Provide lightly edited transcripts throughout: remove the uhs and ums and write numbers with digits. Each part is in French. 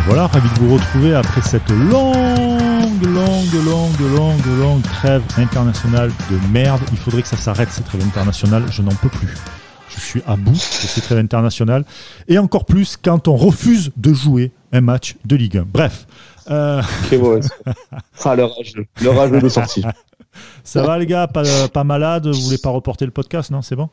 Voilà, ravi de vous retrouver après cette longue trêve internationale de merde. Il faudrait que ça s'arrête, cette trêve internationale. Je n'en peux plus. Je suis à bout de cette trêve internationale. Et encore plus quand on refuse de jouer un match de Ligue 1. Bref. C'est vrai. Le rageux de sortie. Ça va les gars, pas malade? Vous voulez pas reporter le podcast? Non, c'est bon?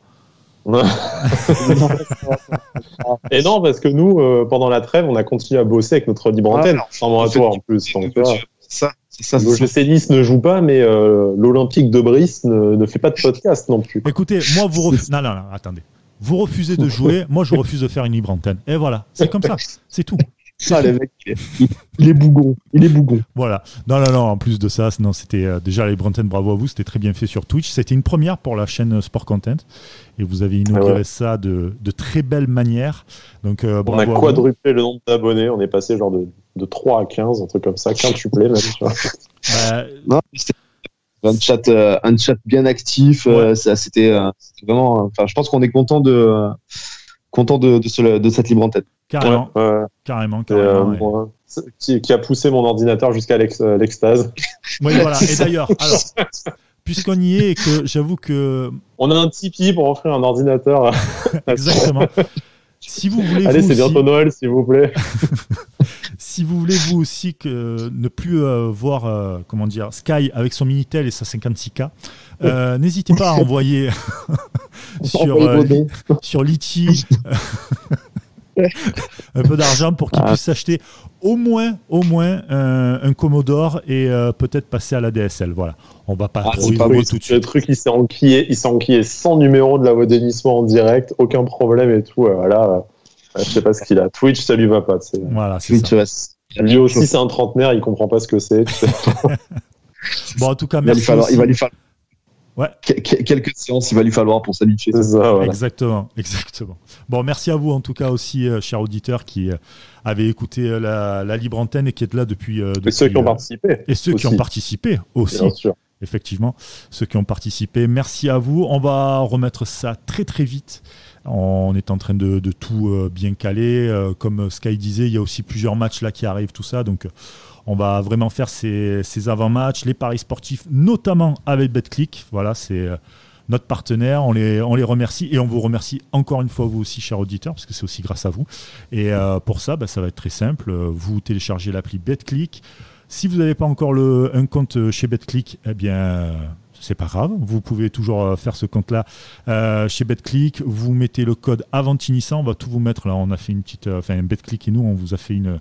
Et non, parce que nous, pendant la trêve, on a continué à bosser avec notre libre antenne, sans moratoire en plus. Donc, l'OGC Nice ne joue pas, mais l'Olympique de Brice ne fait pas de podcast non plus. Écoutez, moi, vous refusez. Non, attendez. Vous refusez de jouer, moi, je refuse de faire une libre antenne. Et voilà, c'est comme ça, c'est tout. Ça, les mecs, il est bougon. Voilà. Non, en plus de ça, non, c'était déjà la libre antenne, bravo à vous, c'était très bien fait sur Twitch. C'était une première pour la chaîne Sport Content. Et vous avez inauguré ça de très belle manière. Donc, on a quadruplé le nombre d'abonnés, on est passé genre de 3 à 15, un truc comme ça, quintuplé même. Tu vois. Non, c'était un chat bien actif. C'était vraiment. Enfin, je pense qu'on est content de cette libre antenne. Carrément. Carrément. Moi, qui a poussé mon ordinateur jusqu'à l'extase. Oui, voilà. Et d'ailleurs, alors, puisqu'on y est et que j'avoue que. On a un Tipeee pour offrir un ordinateur. Exactement. Si vous voulez. Allez, c'est bientôt Noël, s'il vous plaît. Si vous voulez vous aussi ne plus voir Sky avec son Minitel et sa 56K, n'hésitez pas à envoyer sur Litchi un peu d'argent pour qu'il puisse s'acheter au moins un Commodore et peut-être passer à la DSL. Voilà, on va pas trop tout de suite. Le truc, il s'est enquillé 100 numéros de la voix d'hennissement en direct, aucun problème et tout. Voilà. Je sais pas ce qu'il a. Twitch, ça lui va pas. Voilà, c'est Twitch, ça. Lui aussi, c'est un trentenaire, il comprend pas ce que c'est. Bon, en tout cas, merci. Il va lui falloir. Ouais. Quelques séances, il va lui falloir pour s'habituer. C'est ça, voilà. Exactement. Bon, merci à vous en tout cas aussi, chers auditeurs, qui avez écouté la libre antenne et qui êtes là depuis. Et ceux qui ont participé. Et ceux qui ont participé aussi. Bien sûr. Effectivement, ceux qui ont participé, merci à vous. On va remettre ça très très vite. On est en train de tout bien caler. Comme Sky disait, il y a aussi plusieurs matchs là qui arrivent, tout ça. Donc, on va vraiment faire ces avant-matchs, les paris sportifs, notamment avec BetClick. Voilà, c'est notre partenaire. On les remercie et on vous remercie encore une fois, vous aussi, chers auditeurs, parce que c'est aussi grâce à vous. Et pour ça, ça va être très simple. Vous téléchargez l'appli BetClick. Si vous n'avez pas encore un compte chez BetClick, eh bien, c'est pas grave. Vous pouvez toujours faire ce compte-là chez BetClick. Vous mettez le code Avantinissa. On va tout vous mettre là. On a fait une petite, BetClick et nous, on vous a fait un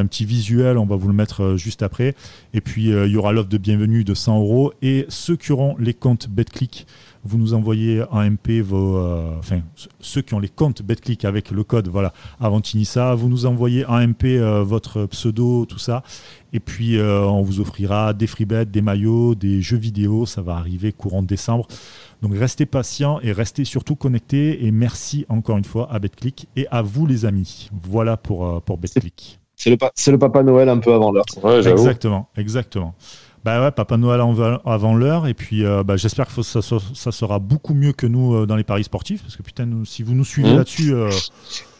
petit visuel. On va vous le mettre juste après. Et puis, il y aura l'offre de bienvenue de 100 €. Et ceux qui auront les comptes BetClick, vous nous envoyez en MP ceux qui ont les comptes BetClick avec le code Avantinissa, vous nous envoyez en MP votre pseudo, tout ça. Et puis, on vous offrira des freebets, des maillots, des jeux vidéo. Ça va arriver courant décembre. Donc, restez patients et restez surtout connectés. Et merci encore une fois à BetClick et à vous, les amis. Voilà pour BetClick. C'est le Papa Noël un peu avant l'heure. Ouais, Exactement. Papa Noël avant l'heure. Et puis, j'espère que ça sera beaucoup mieux que nous dans les paris sportifs. Parce que putain, si vous nous suivez là-dessus,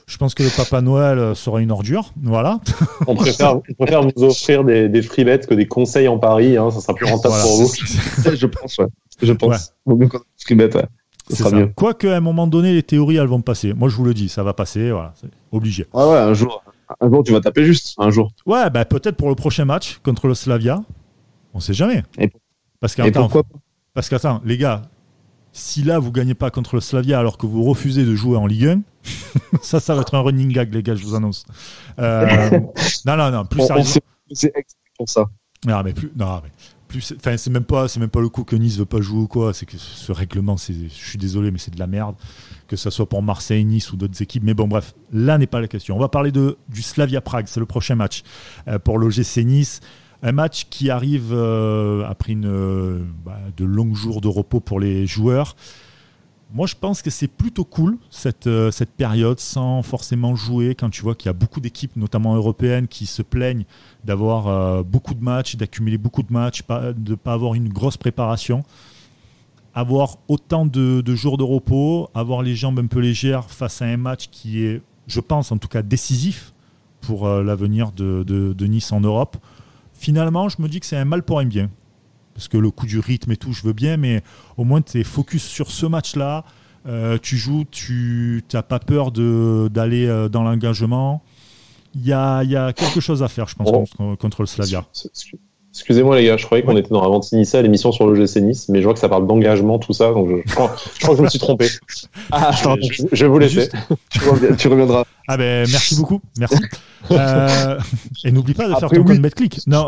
je pense que le Papa Noël sera une ordure. Voilà. On préfère vous offrir des free bets que des conseils en paris. Hein, ça sera plus rentable pour vous. Je pense. Vaut mieux qu'on ait des free bets. Ça sera mieux. Quoique, à un moment donné, les théories, elles vont passer. Moi, je vous le dis, ça va passer. Voilà, c'est obligé. Ouais, un jour, tu vas taper juste. Un jour. Ouais, peut-être pour le prochain match contre le Slavia. On sait jamais. Parce qu'attends, les gars, si là vous gagnez pas contre le Slavia alors que vous refusez de jouer en Ligue 1, ça va être un running gag, les gars, je vous annonce. Non, plus sérieusement. C'est pour ça. C'est même pas le coup que Nice veut pas jouer ou quoi. C'est que ce règlement, je suis désolé, mais c'est de la merde. Que ça soit pour Marseille, Nice ou d'autres équipes. Mais bon, bref, là n'est pas la question. On va parler du Slavia Prague. C'est le prochain match pour l'OGC Nice. Un match qui arrive après de longs jours de repos pour les joueurs. Moi, je pense que c'est plutôt cool, cette période, sans forcément jouer, quand tu vois qu'il y a beaucoup d'équipes, notamment européennes, qui se plaignent d'avoir beaucoup de matchs, d'accumuler beaucoup de matchs, de ne pas avoir une grosse préparation. Avoir autant de jours de repos, avoir les jambes un peu légères face à un match qui est, je pense, en tout cas décisif pour l'avenir de Nice en Europe. Finalement, je me dis que c'est un mal pour un bien. Parce que le coup du rythme et tout, je veux bien, mais au moins tu es focus sur ce match-là. Tu joues, tu n'as pas peur d'aller dans l'engagement. Il y a quelque chose à faire, je pense, contre le Slavia. Excusez-moi les gars, je croyais qu'on était dans Avant Nice, l'émission sur l'OGC Nice, mais je vois que ça parle d'engagement, tout ça, donc je crois que je me suis trompé. Je vais vous laisser. Tu reviendras. Ah ben merci beaucoup, merci. Et n'oublie pas de faire ton code BetClick. Non.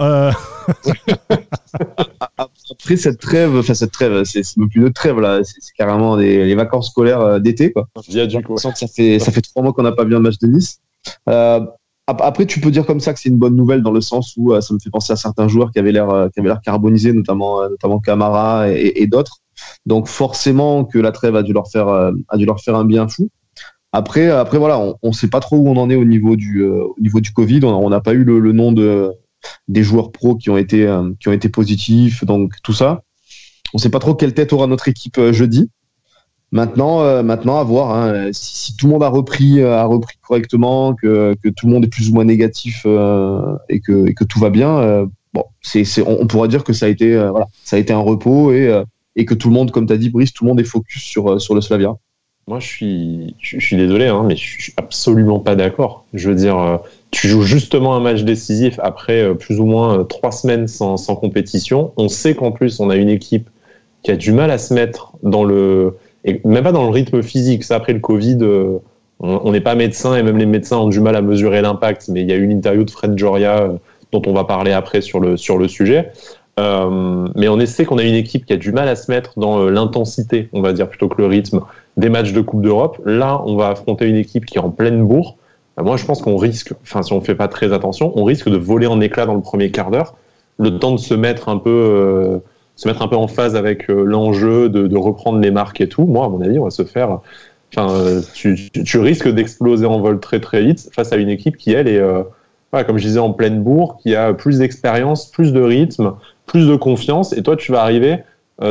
Après cette trêve, c'est même plus de trêve là, c'est carrément les vacances scolaires d'été quoi. Ça fait 3 mois qu'on n'a pas vu un match de Nice. Après, tu peux dire comme ça que c'est une bonne nouvelle dans le sens où ça me fait penser à certains joueurs qui avaient l'air carbonisés, notamment Camara et d'autres. Donc forcément que la trêve a dû leur faire un bien fou. Après voilà, on sait pas trop où on en est au niveau du Covid. On n'a pas eu le nom des joueurs pros qui ont été positifs, donc tout ça. On sait pas trop quelle tête aura notre équipe jeudi. Maintenant, à voir. Hein, si tout le monde a repris correctement, que tout le monde est plus ou moins négatif et que tout va bien, on pourra dire que ça a été un repos et que tout le monde, comme tu as dit, Brice, tout le monde est focus sur le Slavia. Moi, je suis désolé, hein, mais je suis absolument pas d'accord. Je veux dire, tu joues justement un match décisif après plus ou moins 3 semaines sans compétition. On sait qu'en plus, on a une équipe qui a du mal à se mettre et même pas dans le rythme physique. Ça, après le Covid, on n'est pas médecin et même les médecins ont du mal à mesurer l'impact. Mais il y a eu une interview de Fred Joria dont on va parler après sur le sujet. Mais on sait qu'on a une équipe qui a du mal à se mettre dans l'intensité, on va dire, plutôt que le rythme des matchs de Coupe d'Europe. Là, on va affronter une équipe qui est en pleine bourre. Moi, je pense qu'on risque, si on ne fait pas très attention, on risque de voler en éclats dans le premier quart d'heure, le temps de se mettre un peu en phase avec l'enjeu, de reprendre les marques et tout. Moi, à mon avis, on va se faire... tu risques d'exploser en vol très très vite face à une équipe qui, elle, est, comme je disais, en pleine bourre, qui a plus d'expérience, plus de rythme, plus de confiance. Et toi, tu vas arriver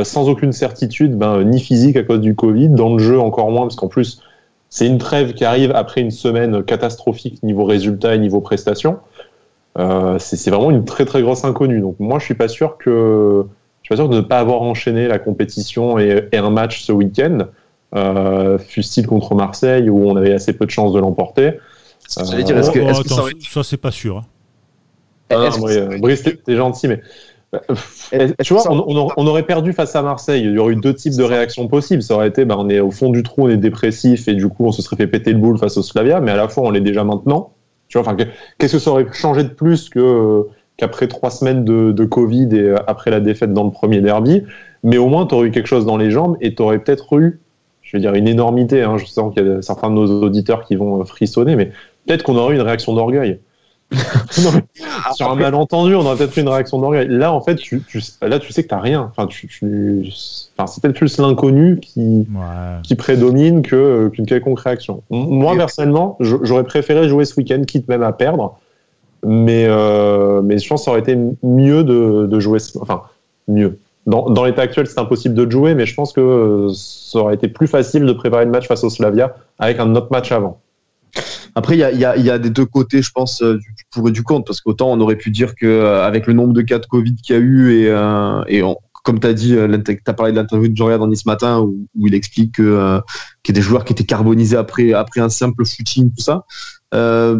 sans aucune certitude, ni physique à cause du Covid, dans le jeu encore moins, parce qu'en plus, c'est une trêve qui arrive après une semaine catastrophique niveau résultat et niveau prestation. C'est vraiment une très très grosse inconnue. Donc moi, je suis pas sûr de ne pas avoir enchaîné la compétition et un match ce week-end, fût-il contre Marseille où on avait assez peu de chances de l'emporter. Ça c'est pas sûr. Brice, t'es gentil, mais tu vois, on aurait perdu face à Marseille. Il y aurait eu 2 types de réactions possibles. Ça aurait été, on est au fond du trou, on est dépressif et du coup on se serait fait péter le boule face au Slavia, mais à la fois on l'est déjà maintenant. Tu vois, qu'est-ce que ça aurait changé de plus qu'après 3 semaines de Covid et après la défaite dans le premier derby, mais au moins tu aurais eu quelque chose dans les jambes et tu aurais peut-être eu, je veux dire, une énormité. Hein, je sens qu'il y a certains de nos auditeurs qui vont frissonner, mais peut-être qu'on aurait eu une réaction d'orgueil. Sur un malentendu, on aurait peut-être eu une réaction d'orgueil. Là, en fait, tu sais que t'as rien. C'est peut-être plus l'inconnu qui prédomine qu'une quelconque réaction. Moi, personnellement, j'aurais préféré jouer ce week-end, quitte même à perdre. Mais je pense que ça aurait été mieux de jouer. Mieux. Dans l'état actuel, c'est impossible de jouer, mais je pense que ça aurait été plus facile de préparer le match face au Slavia avec un autre match avant. Après, il y a des 2 côtés, je pense, du pour et du contre, parce qu'autant on aurait pu dire que avec le nombre de cas de Covid qu'il y a eu comme tu as dit, tu as parlé de l'interview de Joria dans Nice Matin où il explique qu'il y a des joueurs qui étaient carbonisés après un simple footing, tout ça.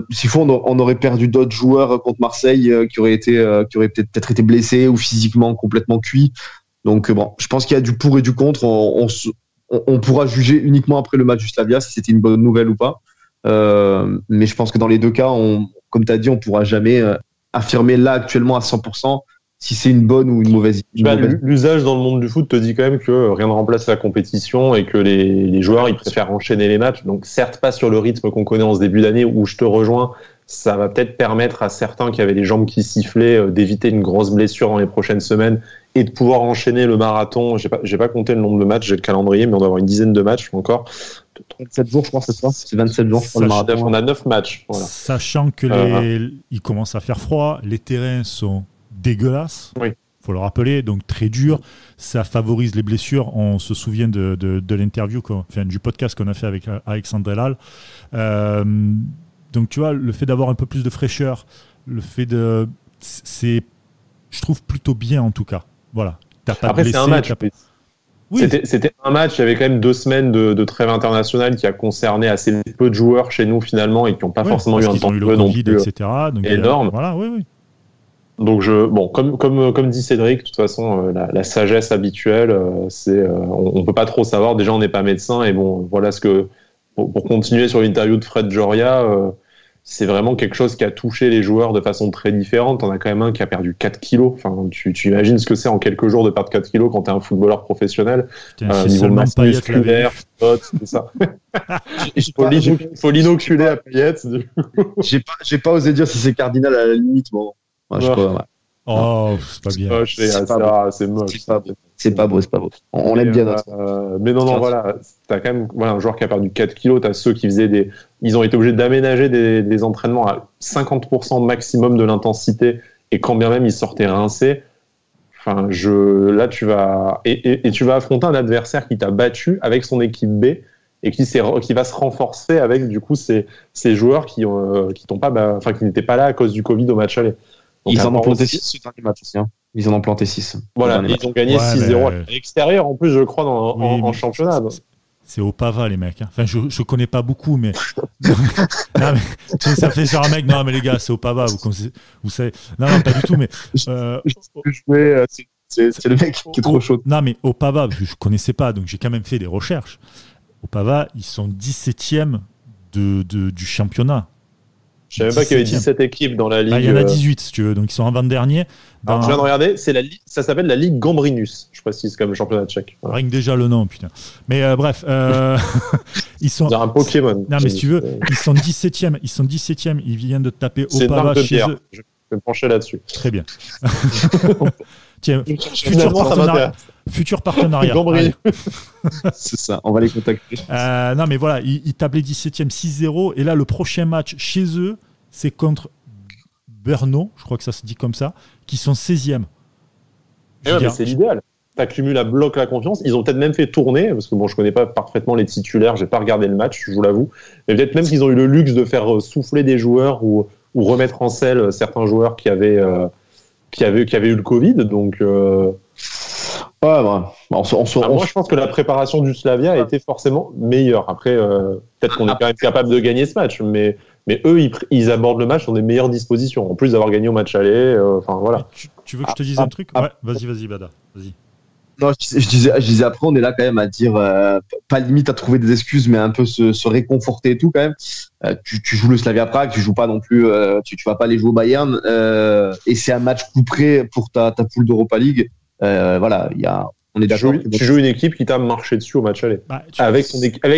S'il faut, on aurait perdu d'autres joueurs contre Marseille qui auraient peut-être été blessés ou physiquement complètement cuits. Donc je pense qu'il y a du pour et du contre. On pourra juger uniquement après le match du Slavia si c'était une bonne nouvelle ou pas. Mais je pense que dans les 2 cas, comme tu as dit, on pourra jamais affirmer là actuellement à 100% si c'est une bonne ou une mauvaise idée. L'usage dans le monde du foot te dit quand même que rien ne remplace la compétition et que les joueurs ils préfèrent enchaîner les matchs. Donc certes pas sur le rythme qu'on connaît en ce début d'année où je te rejoins, ça va peut-être permettre à certains qui avaient les jambes qui sifflaient d'éviter une grosse blessure dans les prochaines semaines et de pouvoir enchaîner le marathon. J'ai pas compté le nombre de matchs, j'ai le calendrier, mais on doit avoir une dizaine de matchs encore. 37 jours, je crois, c'est ça. C'est 27 jours pour le marathon. On a 9 matchs. Voilà. Sachant que il commence à faire froid, les terrains sont dégueulasses. Oui. Faut le rappeler, donc très dur. Ça favorise les blessures. On se souvient de l'interview, du podcast qu'on a fait avec Alexandre Elal. Donc tu vois, le fait d'avoir un peu plus de fraîcheur, le fait de... je trouve plutôt bien en tout cas. Voilà. T'as pas Après, blessé, c'est un match. Oui. C'était un match, il y avait quand même 2 semaines de trêve internationale qui a concerné assez peu de joueurs chez nous finalement et qui n'ont pas forcément eu un temps de jeu non plus etc. Donc, énorme. Voilà, oui. Donc comme dit Cédric, de toute façon, la sagesse habituelle, c'est on peut pas trop savoir. Déjà, on n'est pas médecin et bon, voilà ce que pour continuer sur l'interview de Fred Joria, c'est vraiment quelque chose qui a touché les joueurs de façon très différente. On a quand même un qui a perdu 4 kilos. Enfin, tu imagines ce que c'est en quelques jours de perdre 4 kilos quand tu es un footballeur professionnel. Niveau masse musculaire, tout ça. Il faut l'inoculer à Payet. J'ai pas osé dire si c'est Cardinal à la limite. Bon, moi, je crois. Oh, c'est pas bien. C'est moche. C'est pas beau. On l'aime bien. Mais non, voilà. T'as quand même un joueur qui a perdu 4 kilos. T'as ceux qui faisaient ils ont été obligés d'aménager des entraînements à 50% maximum de l'intensité. Et quand bien même ils sortaient rincés. Enfin, là, tu vas affronter un adversaire qui t'a battu avec son équipe B et qui va se renforcer avec, du coup, ces joueurs qui n'étaient pas là à cause du Covid au match aller. Donc, ils en ont planté 6 ce dernier match aussi. Ils en ont planté 6. Voilà, ils ont gagné 6-0 à l'extérieur, en plus, je crois, en championnat. C'est Opava, les mecs. Enfin, je connais pas beaucoup, mais. Non, mais ça fait genre un mec. Non, mais les gars, c'est Opava. Vous savez. Non, pas du tout, mais. C'est le mec qui est trop chaud. Non, mais Opava, je connaissais pas, donc j'ai quand même fait des recherches. Opava, ils sont 17e du championnat. Je savais même pas qu'il y avait 17 équipes dans la ligue. Il y en a 18, si tu veux, donc ils sont avant-dernier. Alors, je viens de regarder, ça s'appelle la Ligue Gambrinus. Je précise, comme le championnat tchèque. Voilà. Rien que déjà le nom, putain. Mais bref, ils sont. C'est un Pokémon. Non, mais si tu veux, ils sont 17e. Ils viennent de taper Opava chez eux. Je vais me pencher là-dessus. Très bien. Tiens, futur partenariat. C'est ça, on va les contacter. Non, mais voilà, ils tapent les 17e 6-0. Et là, le prochain match chez eux, c'est contre Brno, je crois que ça se dit comme ça, qui sont 16e. Mais c'est l'idéal. Tu accumules à bloc la confiance. Ils ont peut-être même fait tourner, parce que bon, je connais pas parfaitement les titulaires, j'ai pas regardé le match, je vous l'avoue. Mais peut-être même qu'ils ont eu le luxe de faire souffler des joueurs ou remettre en selle certains joueurs qui avaient eu le Covid. Donc. Moi, je pense que la préparation du Slavia a été forcément meilleure. Après, peut-être qu'on est quand même capable de gagner ce match, mais eux, ils abordent le match dans des meilleures dispositions. En plus d'avoir gagné au match aller, voilà. Tu veux que je te dise un truc ? Ouais, vas-y, Bada. Vas-y. Non, je disais après, on est là quand même à dire, pas limite à trouver des excuses, mais un peu se réconforter et tout quand même. Tu joues le Slavia Prague, tu joues pas non plus, tu vas pas aller jouer au Bayern, et c'est un match coup près pour ta poule d'Europa League. Voilà, on est d'accord. Tu joues une équipe qui t'a marché dessus au match aller, avec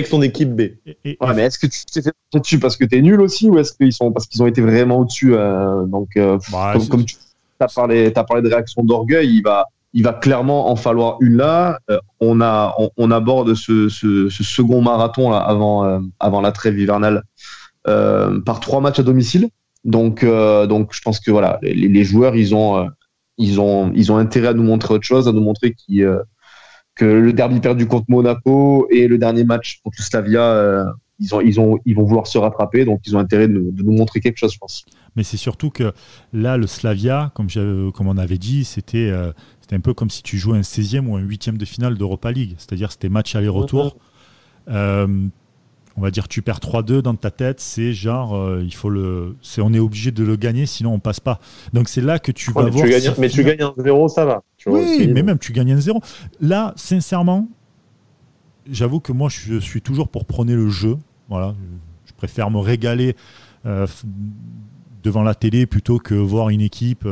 son équipe B. Mais est-ce que tu t'es fait marcher dessus parce que t'es nul aussi, ou est-ce parce qu'ils ont été vraiment au-dessus comme tu as parlé de réaction d'orgueil, il va clairement en falloir une là. On aborde ce second marathon là, avant la trêve hivernale par 3 matchs à domicile. Donc je pense que voilà, les joueurs ils ont intérêt à nous montrer autre chose, à nous montrer que le derby perdu contre Monaco et le dernier match contre le Slavia, ils vont vouloir se rattraper, donc ils ont intérêt de nous montrer quelque chose, je pense. Mais c'est surtout que là, le Slavia, comme on avait dit, c'était un peu comme si tu jouais un 16e ou un 8e de finale d'Europa League. C'est-à-dire c'était match aller-retour. On va dire tu perds 3-2 dans ta tête, c'est genre on est obligé de le gagner, sinon on passe pas. Donc c'est là que tu vas voir. Tu gagnes 1-0, ça va. Oui, mais même tu gagnes 1-0. Là, sincèrement, j'avoue que moi je suis toujours pour prôner le jeu. Voilà, je préfère me régaler devant la télé plutôt que voir une équipe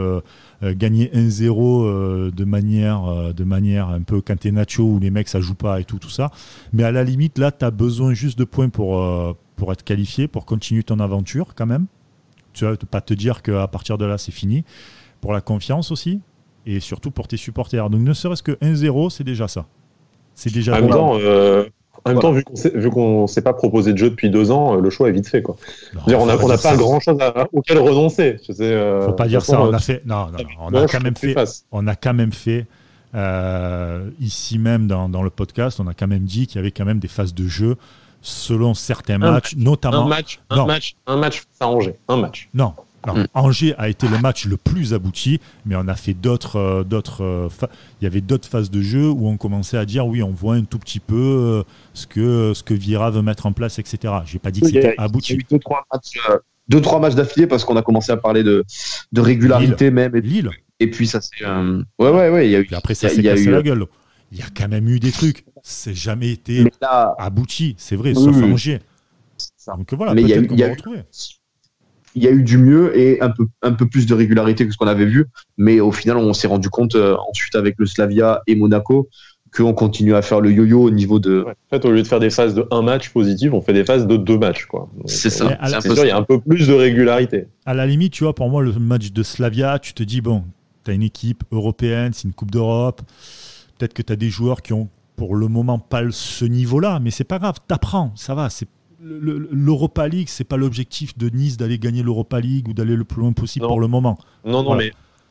gagner 1-0 de manière un peu Catenaccio où les mecs ça joue pas et tout ça. Mais à la limite là tu as besoin juste de points pour être qualifié, pour continuer ton aventure quand même. Tu vas pas te dire qu'à partir de là c'est fini. Pour la confiance aussi et surtout pour tes supporters. Donc ne serait-ce que 1-0 c'est déjà ça. C'est déjà En même temps, vu qu'on ne s'est pas proposé de jeu depuis 2 ans, le choix est vite fait, quoi. On n'a pas grand-chose auquel renoncer. Faut pas dire ça. On a fait. Non. On a quand même fait. Ici même dans le podcast, on a quand même dit qu'il y avait quand même des phases de jeu selon certains matchs, notamment... Un match s'arranger. Un match. Non. Angers a été le match le plus abouti, mais on a fait d'autres. Il y avait d'autres phases de jeu où on commençait à dire oui, on voit un tout petit peu ce que Vieira veut mettre en place, etc. J'ai pas dit que c'était abouti. Il y a eu 2-3 matchs d'affilée parce qu'on a commencé à parler de régularité même. Lille. Et puis ça c'est. Ouais. Il y a eu. Et après ça s'est cassé la gueule. Il y a quand même eu des trucs. C'est jamais été abouti, c'est vrai, sauf Angers. Donc voilà, mais peut-être qu'on va retrouver. Il y a eu du mieux et un peu plus de régularité que ce qu'on avait vu, mais au final on s'est rendu compte ensuite avec le Slavia et Monaco qu'on continue à faire le yo-yo au niveau de... En fait, au lieu de faire des phases de 1 match positif, on fait des phases de 2 matchs, quoi. Donc, c'est ça. C'est sûr, il y a un peu plus de régularité. À la limite, tu vois, pour moi, le match de Slavia, tu te dis, bon, tu as une équipe européenne, c'est une Coupe d'Europe, peut-être que tu as des joueurs qui ont pour le moment pas ce niveau-là, mais c'est pas grave, t'apprends, ça va, c'est l'Europa League, c'est pas l'objectif de Nice d'aller gagner l'Europa League ou d'aller le plus loin possible pour le moment. Non, voilà.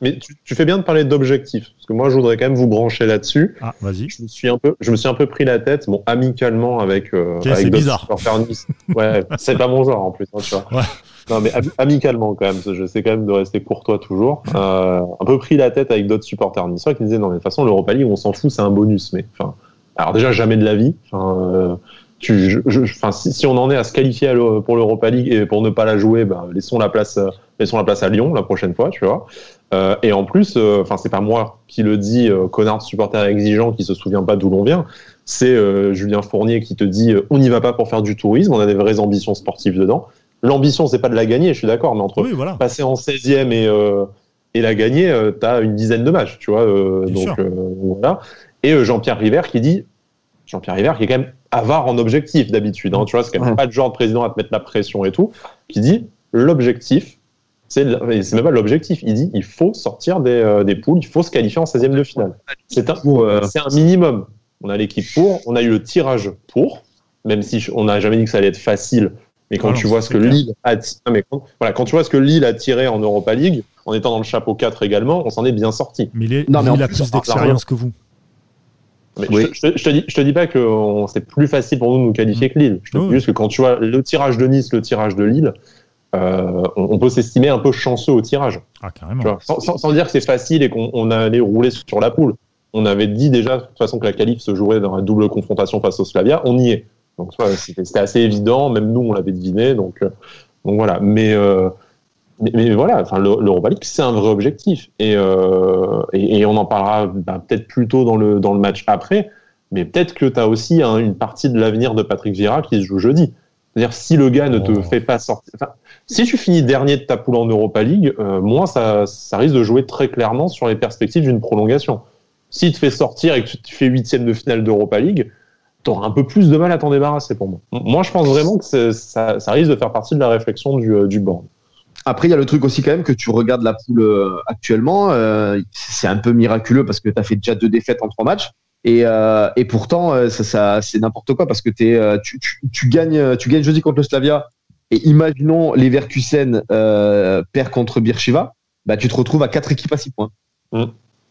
Mais tu fais bien de parler d'objectifs, parce que moi je voudrais quand même vous brancher là-dessus. Ah, vas-y. Je me suis un peu pris la tête, bon, amicalement avec c'est bizarre. Nice. Ouais, c'est pas mon genre en plus, hein, tu vois. Ouais. Non, mais amicalement quand même, je sais quand même de rester courtois toujours. Un peu pris la tête avec d'autres supporters niçois qui me disaient non mais de toute façon l'Europa League on s'en fout, c'est un bonus. Mais enfin, alors déjà jamais de la vie. Si on en est à se qualifier pour l'Europa League et pour ne pas la jouer, laissons la place à Lyon la prochaine fois, tu vois. Et en plus, c'est pas moi qui le dis, connard de supporter exigeant qui se souvient pas d'où l'on vient. C'est Julien Fournier qui te dit on n'y va pas pour faire du tourisme, on a des vraies ambitions sportives dedans. L'ambition, c'est pas de la gagner, je suis d'accord, mais entre passer en 16e et la gagner, t'as une dizaine de matchs, tu vois. Voilà. Et Jean-Pierre River qui est quand même avare en objectif d'habitude, hein, tu vois, c'est quand même pas le genre de président à te mettre la pression et tout, qui dit l'objectif, c'est même pas l'objectif, il dit il faut sortir des poules, il faut se qualifier en 16e de finale. C'est un minimum. On a l'équipe pour, on a eu le tirage pour, même si on n'a jamais dit que ça allait être facile, mais quand tu vois ce que Lille a quand tu vois ce que Lille a tiré en Europa League, en étant dans le chapeau 4 également, on s'en est bien sorti. Mais Lille a plus d'expérience que vous. Mais je te dis pas que c'est plus facile pour nous de nous qualifier que Lille. Je te dis juste que quand tu vois le tirage de Nice, le tirage de Lille, on peut s'estimer un peu chanceux au tirage. Ah, carrément. Tu vois, sans dire que c'est facile et qu'on allait rouler sur la poule. On avait dit déjà de toute façon que la qualif se jouerait dans la double confrontation face au Slavia. On y est. Donc c'était assez évident. Même nous, on l'avait deviné. Donc voilà. Mais voilà, l'Europa League, c'est un vrai objectif. Et on en parlera peut-être plus tôt dans le match après. Mais peut-être que tu as aussi une partie de l'avenir de Patrick Vieira qui se joue jeudi. C'est-à-dire, si le gars ne te fait pas sortir... si tu finis dernier de ta poule en Europa League, moi, ça risque de jouer très clairement sur les perspectives d'une prolongation. S'il te fait sortir et que tu fais 8e de finale d'Europa League, tu auras un peu plus de mal à t'en débarrasser pour moi. Moi, je pense vraiment que ça risque de faire partie de la réflexion du board. Après, il y a le truc aussi quand même que tu regardes la poule actuellement, c'est un peu miraculeux parce que tu as fait déjà 2 défaites en 3 matchs. Et pourtant, ça c'est n'importe quoi parce que tu gagnes jeudi contre le Slavia et imaginons Leverkusen perd contre Beersheva, tu te retrouves à 4 équipes à 6 points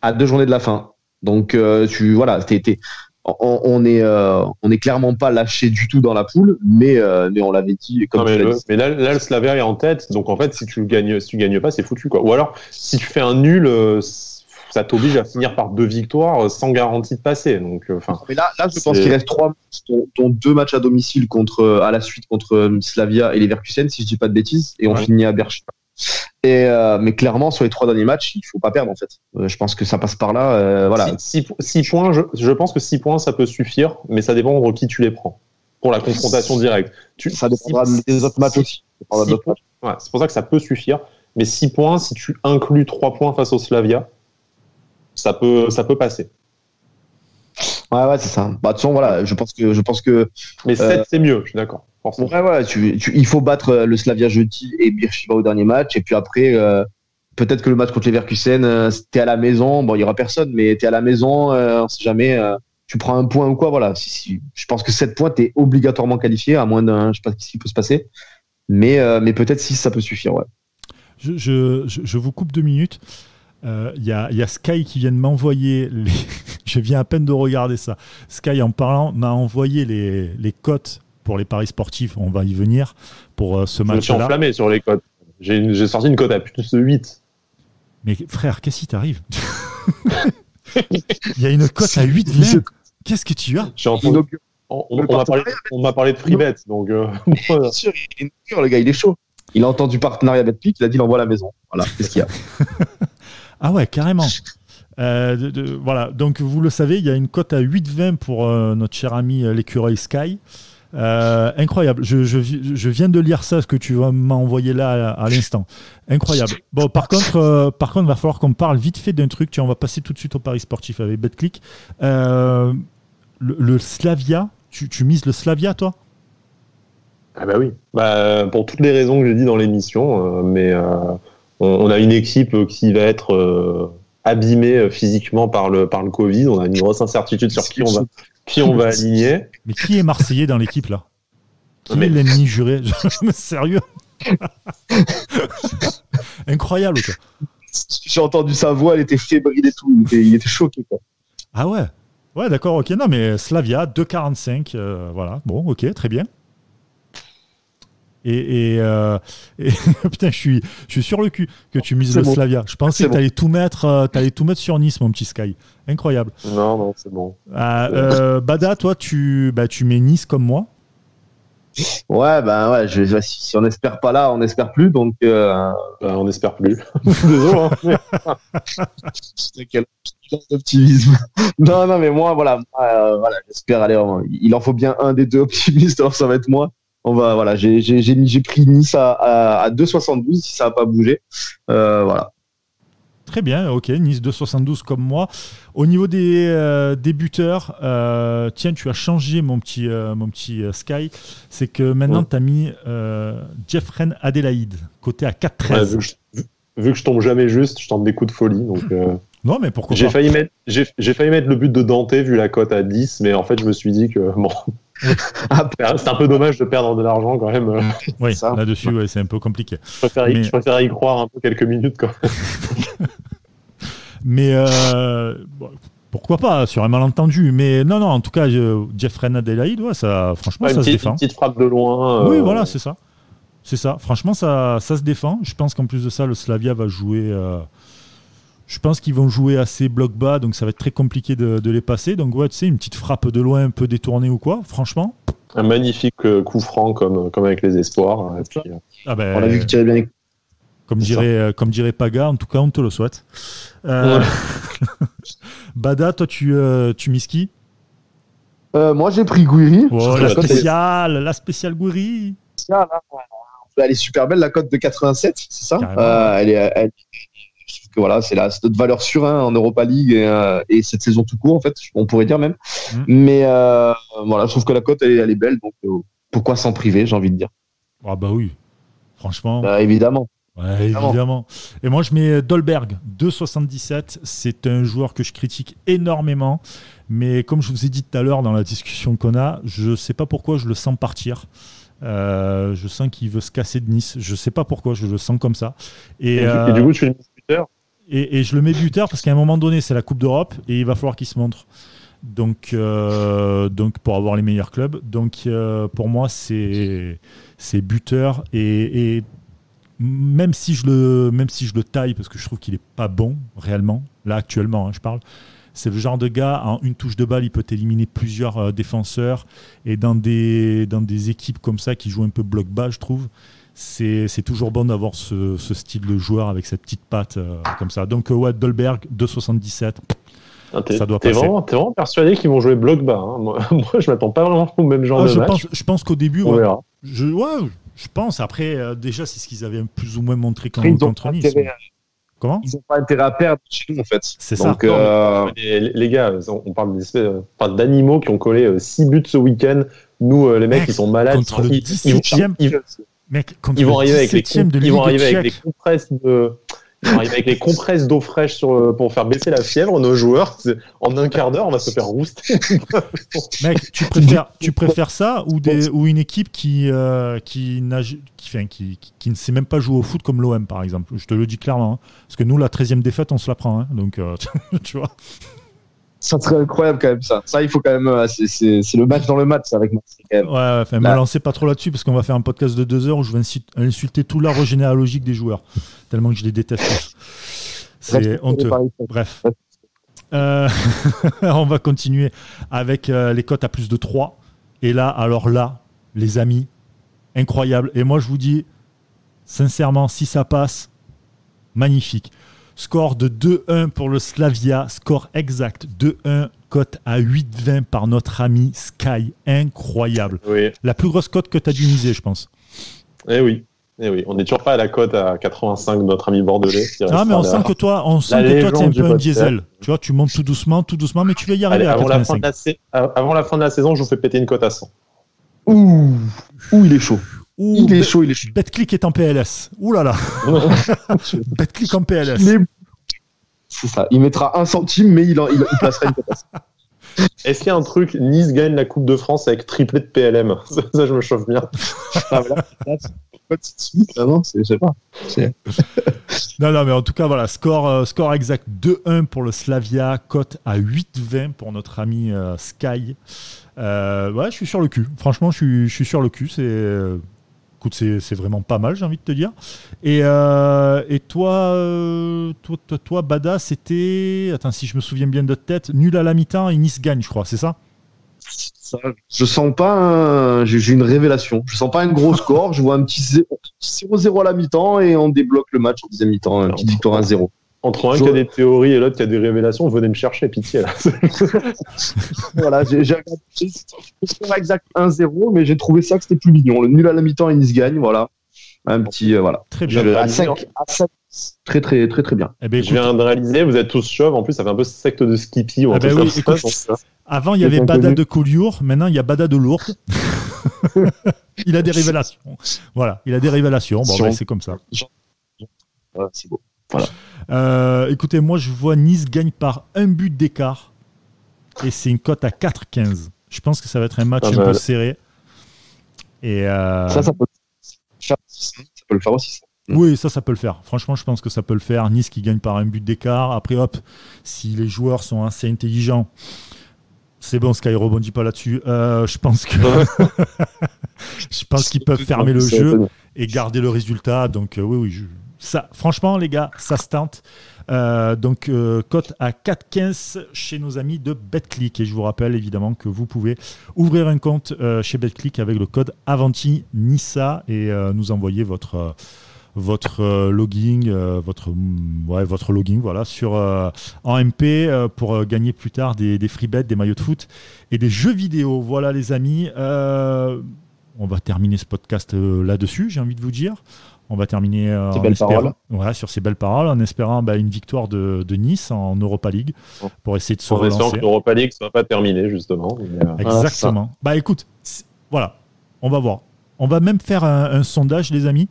à 2 journées de la fin. Donc on est clairement pas lâché du tout dans la poule, mais on l'avait dit. Mais là, le Slavia est en tête, donc en fait, si tu gagnes pas, c'est foutu, quoi. Ou alors, si tu fais un nul, ça t'oblige à finir par 2 victoires sans garantie de passer. Donc, mais là, je pense qu'il reste 3 matchs, dont 2 matchs à domicile à la suite contre Slavia et Leverkusen, si je dis pas de bêtises, et on finit à Beersheva. Mais clairement, sur les 3 derniers matchs, il faut pas perdre en fait. Je pense que ça passe par là. Voilà. 6 points, je pense que 6 points, ça peut suffire, mais ça dépend de qui tu les prends pour la confrontation directe. Ça dépendra des autres matchs aussi. Ouais, c'est pour ça que ça peut suffire. Mais 6 points, si tu inclus 3 points face au Slavia, ça peut passer. Ouais, c'est ça. De toute façon, voilà, je pense que. Mais 7, c'est mieux, je suis d'accord. Forcément. Ouais, il faut battre le Slavia jeudi et Beersheva au dernier match. Et puis après, peut-être que le match contre Leverkusen, t'es à la maison. Bon, il y aura personne, mais t'es à la maison, on sait jamais. Tu prends un point ou quoi, voilà. Je pense que 7 points, t'es obligatoirement qualifié, à moins d'un, je sais pas ce qui peut se passer. Mais peut-être 6, ça peut suffire, ouais. Je vous coupe 2 minutes. Il y a Sky qui vient de m'envoyer je viens à peine de regarder ça. Sky en parlant m'a envoyé les cotes pour les paris sportifs, on va y venir pour ce match-là. Je me suis enflammé sur les cotes. J'ai sorti une cote à plus de 8. Mais frère, qu'est-ce qui t'arrive? Il y a une cote à 8,20. Qu'est-ce que tu as? On m'a parlé de Freebet, donc. Bien sûr, il est dur, le gars, il est chaud. Il a entendu partenariat Betclic, il a dit il envoie à la maison. Voilà, qu'est-ce qu'il y a? Ah ouais, carrément. Voilà, donc vous le savez, il y a une cote à 8,20 pour notre cher ami l'écureuil Sky. Incroyable. Je viens de lire ça, ce que tu vas m'envoyer là à l'instant. Incroyable. Bon, par contre, il va falloir qu'on parle vite fait d'un truc. Tiens, on va passer tout de suite au paris sportif avec Betclic. Le Slavia, tu mises le Slavia, toi? Ah bah oui. Pour toutes les raisons que j'ai dit dans l'émission, mais on a une équipe qui va être abîmée physiquement par le Covid. On a une grosse incertitude sur qui on va aligner. Mais qui est Marseillais dans l'équipe là? Qui est l'ennemi juré? Sérieux? Incroyable quoi. J'ai entendu sa voix, elle était fébrile et tout. Il était choqué quoi. Ah ouais. Ouais d'accord, ok. Non mais Slavia 2,45. Voilà. Bon, ok, très bien. Et putain, je suis sur le cul que tu mises le Slavia. Je pensais que t'allais tout mettre sur Nice, mon petit Sky. Incroyable. Non, c'est bon. Bada, toi, tu mets Nice comme moi. Ouais, si on n'espère pas là, on n'espère plus, donc. On n'espère plus. Désolé. C'est quel optimisme. Non, mais moi, voilà, j'espère aller. Il en faut bien un des deux optimistes, alors ça va être moi. J'ai pris Nice à 2,72 si ça n'a pas bougé. Voilà. Très bien, ok, Nice 2,72 comme moi. Au niveau des buteurs, tiens, tu as changé mon petit Sky. C'est que maintenant, tu as mis Jeffrey Adélaïde, côté à 4,13. Ouais, vu que je tombe jamais juste, je tente des coups de folie. Donc, non, mais pourquoi pas? J'ai failli mettre le but de Dante vu la cote à 10, mais en fait, je me suis dit que bon. C'est un peu dommage de perdre de l'argent quand même. Oui, là-dessus, ouais, c'est un peu compliqué. Je préfère y croire un peu quelques minutes quand même. Mais pourquoi pas, sur un malentendu. Mais non, en tout cas, Jeffrey Adélaïde, ouais, franchement, ça se défend. Une petite frappe de loin. Oui, voilà, c'est ça. C'est ça. Franchement, ça se défend. Je pense qu'en plus de ça, le Slavia va jouer. Je pense qu'ils vont jouer assez bloc bas, donc ça va être très compliqué de les passer. Donc ouais, tu sais, une petite frappe de loin, un peu détournée ou quoi, franchement. Un magnifique coup franc comme avec les espoirs. Et puis, on a vu qu'il tirait bien. Comme dirait Paga, en tout cas, on te le souhaite. Bada, toi, tu mises qui? Moi, j'ai pris Gouiri. Oh, la spéciale Gouiri. Elle est super belle, la cote de 87, c'est ça? Je trouve que voilà, c'est notre valeur sûre en Europa League et cette saison tout court, en fait, on pourrait dire même. Mais voilà, je trouve que la cote, elle est belle, donc pourquoi s'en priver, j'ai envie de dire. Ah bah oui, franchement. Évidemment. Ouais, évidemment. Et moi, je mets Dolberg, 2,77. C'est un joueur que je critique énormément. Mais comme je vous ai dit tout à l'heure dans la discussion qu'on a, je ne sais pas pourquoi je le sens partir. Je sens qu'il veut se casser de Nice. Je ne sais pas pourquoi, je le sens comme ça. Et du coup, tu le mets buteur. Et je le mets buteur parce qu'à un moment donné, c'est la Coupe d'Europe et il va falloir qu'il se montre. Donc pour avoir les meilleurs clubs. Donc pour moi, c'est buteur et même si je le taille parce que je trouve qu'il est pas bon réellement là actuellement, hein, je parle. C'est le genre de gars, en une touche de balle, il peut éliminer plusieurs défenseurs. Et dans des équipes comme ça qui jouent un peu bloc bas, je trouve, c'est toujours bon d'avoir ce style de joueur avec cette petite patte comme ça. Donc, ouais, Dolberg, 2,77. Ça doit passer. T'es vraiment persuadé qu'ils vont jouer bloc bas. Hein. Moi, je m'attends pas vraiment au même genre de match. Je pense qu'au début, je pense. Après, déjà, c'est ce qu'ils avaient plus ou moins montré contre Nice. Comment ? Ils n'ont pas intérêt à perdre chez nous, en fait. C'est donc, ça. Les gars, on parle d'animaux qui ont collé 6 buts ce week-end. Nous, les mecs, ils sont malades. Contre le 17e. Ils vont arriver avec les compresses de... Ils vont arriver avec les compresses d'eau fraîche pour faire baisser la fièvre. Nos joueurs, en un quart d'heure, on va se faire rouster. Mec, tu préfères ça ou une équipe qui ne sait même pas jouer au foot comme l'OM, par exemple. Je te le dis clairement. Hein. Parce que nous, la 13e défaite, on se la prend. Hein. Donc, tu vois. Ouais, mais les gars, on parle de l'espèce de 13 d'eau fraîche pour faire baisser la fièvre. Nos joueurs, en un quart d'heure, on va se faire rouster. Mec, tu préfères ça ou une équipe qui ne sait même pas jouer au foot comme l'OM, par exemple. Je te le dis clairement. Parce que nous, la 13e défaite, on se la prend. Hein. Donc, tu vois. Ça serait incroyable quand même, ça. Ça, il faut quand même. C'est le match dans le match, ça, avec Marseille. Ouais, enfin, me lancez pas trop là-dessus parce qu'on va faire un podcast de 2 heures où je vais insulter tout l'arbre généalogique des joueurs. Tellement que je les déteste. C'est honteux. Bref. On va continuer avec les cotes à plus de 3. Et là, les amis, incroyable. Et moi, je vous dis, sincèrement, si ça passe, magnifique. Score de 2-1 pour le Slavia, score exact 2-1, cote à 8,20 par notre ami Sky, incroyable. Oui. La plus grosse cote que tu as dû miser, je pense. Eh oui, on n'est toujours pas à la cote à 85 de notre ami bordelais. Ah, mais on sent que toi, tu es un peu un diesel. Tu vois, tu montes tout doucement, mais tu vas y arriver. Allez, avant la fin de la saison, je vous fais péter une cote à 100. Ouh, il est chaud. Il est chaud. BetClick est en PLS. Ouh là là. BetClick en PLS. C'est ça. Il mettra 1 centime, mais il placera une cote à 100. Est-ce qu'il y a un truc, Nice gagne la Coupe de France avec triplé de PLM? Ça, je me chauffe bien. Non, je sais pas. Non, mais en tout cas, voilà, score exact 2-1 pour le Slavia, cote à 8,20 pour notre ami Sky. Ouais, je suis sur le cul. Franchement, je suis sur le cul. Écoute, c'est vraiment pas mal, j'ai envie de te dire. Et toi, Bada, c'était... Attends, si je me souviens bien de tête, nul à la mi-temps et Nice gagne, je crois, c'est ça? Je sens pas j'ai une révélation. Je sens pas un gros score. Je vois un petit 0-0 à la mi-temps et on débloque le match en deuxième mi-temps. Une petite victoire 1-0. Entre un qui a des théories et l'autre qui a des révélations, venez me chercher, pitié là. Voilà, j'ai regardé le score exact 1-0, mais j'ai trouvé ça que c'était plus mignon. Le nul à la mi-temps et Nice gagne, voilà. Un petit, voilà. Très bien. À 5, très bien. Eh ben, je viens de réaliser, vous êtes tous chauves, en plus ça fait un peu secte de Skippy. Ou avant il y avait Bada de Collioure, maintenant il y a Bada de Lourdes. Il a des révélations. Voilà, il a des révélations. Bon, ben, c'est comme ça. Voilà, c'est beau. Voilà. Écoutez, moi je vois Nice gagne par 1 but d'écart et c'est une cote à 4,15. Je pense que ça va être un match un peu serré. Et ça peut le faire aussi. Ça. Oui, ça peut le faire. Franchement, je pense que ça peut le faire. Nice qui gagne par 1 but d'écart. Après, hop, si les joueurs sont assez intelligents, c'est bon, Sky rebondit pas là-dessus. Je pense qu'ils peuvent fermer le jeu et garder le résultat. Donc oui. Ça, franchement, les gars, ça se tente. Donc, cote à 4,15 chez nos amis de BetClick. Et je vous rappelle évidemment que vous pouvez ouvrir un compte chez BetClick avec le code AVANTINISA et nous envoyer votre login, votre login, voilà, en MP pour gagner plus tard des free bets, des maillots de foot et des jeux vidéo. Voilà, les amis. On va terminer ce podcast là-dessus, j'ai envie de vous dire. On va terminer sur ces belles paroles en espérant une victoire de Nice en Europa League pour essayer de se relancer. En espérant que l'Europa League ne soit pas terminée, justement. Exactement. Écoute, voilà, on va voir. On va même faire un sondage, les amis.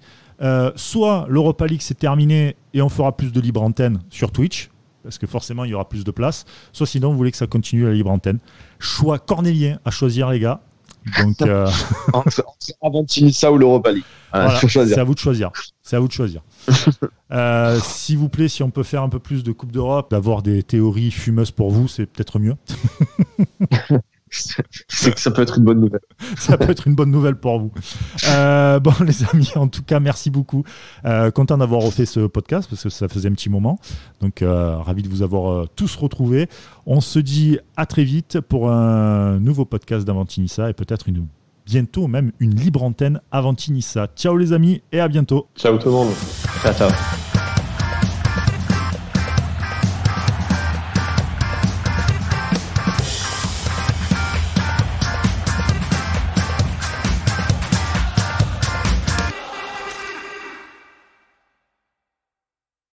Soit l'Europa League c'est terminé et on fera plus de libre antenne sur Twitch, parce que forcément il y aura plus de place. Soit sinon, vous voulez que ça continue la libre antenne. Choix cornélien à choisir, les gars. Donc, entre Avantinissa ou l'Europa League. Voilà, c'est à vous de choisir. S'il vous plaît, si on peut faire un peu plus de Coupe d'Europe, d'avoir des théories fumeuses pour vous, c'est peut-être mieux. C'est que ça peut être une bonne nouvelle. Ça peut être une bonne nouvelle pour vous. Bon, les amis, en tout cas, merci beaucoup. Content d'avoir refait ce podcast parce que ça faisait un petit moment. Donc, ravi de vous avoir tous retrouvés. On se dit à très vite pour un nouveau podcast d'Avantinissa et peut-être bientôt même une libre antenne Avantinissa. Ciao les amis et à bientôt. Ciao tout le monde. Ciao.